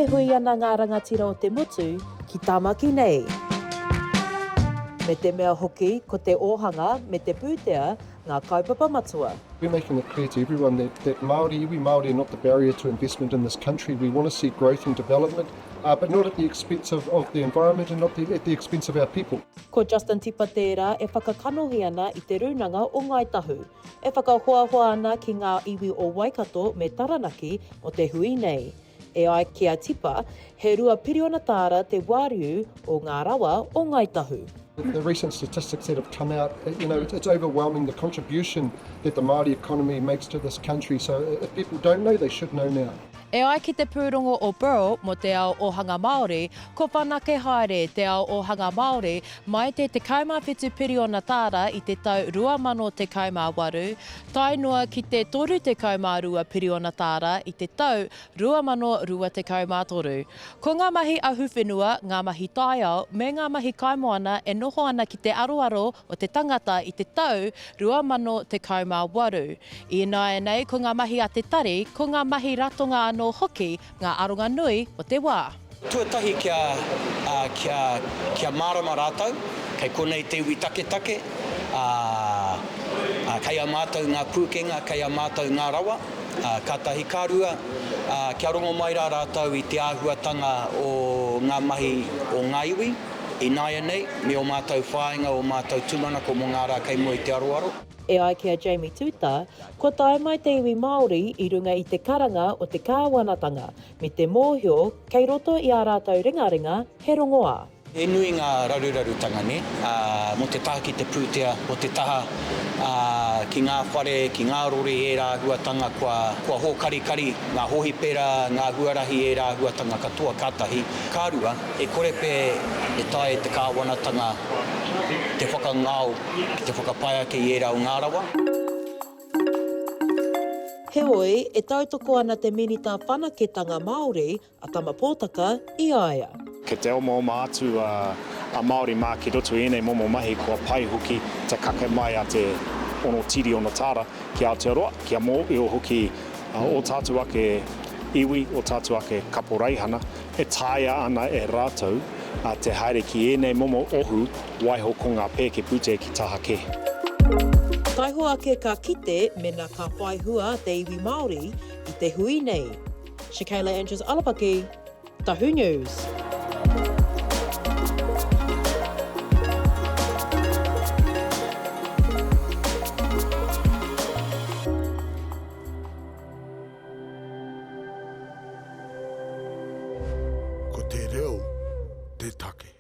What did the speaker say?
hui ana ngā rangatira o te mutu ki Tāmaki nei. Me te mea hoki ko te ohanga me te pūtea ngā kaupapa matua. We're making it clear to everyone that Māori, iwi Māori are not the barrier to investment in this country. We want to see growth and development, but not at the expense of the environment and not at the expense of our people. Ko Justin Tipa tērā e whakakanohi ana i te rūnanga o Ngai Tahu. E whakahoahoa ana ki ngā iwi o Waikato me Taranaki o te hui nei. E ai ki a Tipa, he rua piriona tāra te wāriu o ngā rawa o Ngai Tahu. The recent statistics that have come out, it's overwhelming the contribution that the Māori economy makes to this country. So if people don't know, they should know now. E ai ki te pūrongo o Burrow mo te ao ohanga Māori, ko whanake haere te ao ohanga Māori mai te kaumawhitu piriona tāra i te tau 2018, tainua ki te 3 piriona tāra i te tau 2023. Ko ngā mahi ahuwhenua, ngā mahi taiao, me ngā mahi kaimoana e noho ana ki te aroaro o te tangata i te tau 2018. I nāia nei, ko ngā mahi a te tari, ko ngā mahi ratonga anō hoki ngā aronga nui o te wā. Tuatahi kia mārama rātau, kei konei te iwi take, kei a mātou ngā pūkenga, kei a mātou ngā rawa, kātahi kārua, kia rongo mai rā rātau i te āhuatanga o ngā mahi o ngā iwi, i nāia nei, me o mātou whāinga o mātou tūmana ko mō ngā rā kei mo i te aroaro. E ai ki a Jamie Tuta, ko tae mai te iwi Māori i runga i te karanga o te kāwanatanga, me te mōhio kei roto i a rātou ringaringa he rongoa. E nui ngā rarurarutanga ne, mo te taha ki te pūtea, mo te taha ki ngā whare, ki ngā rore e rā huatanga kua hōkarikari, ngā hohi pera, ngā huarahi e rā huatanga katoa kātahi. Kārua, e korepe e tae te kāwanatanga, te whakangao, te whakapaia ki e rā o ngā rawa. Heoi, e tautoko ana te minita whanaketanga Māori a Tamapōtaka i aia. Ke te omo atu a Māori mā ki roto enei momo mahi kua pai hoki te kake mai a te ono tiri ono tāra ki Aotearoa, kia mō i o hoki o tātou ake iwi, o tātou ake kaporeihana, e tāia ana e rātou a te haere ki enei momo ohu waiho ko ngā pē ke pute ki taha ke. Kaiho ake ka kite mena ka whaihua te iwi Māori i te hui nei. Shakayla Andrews Alapaki, Tahu News. Ko te reo, te take.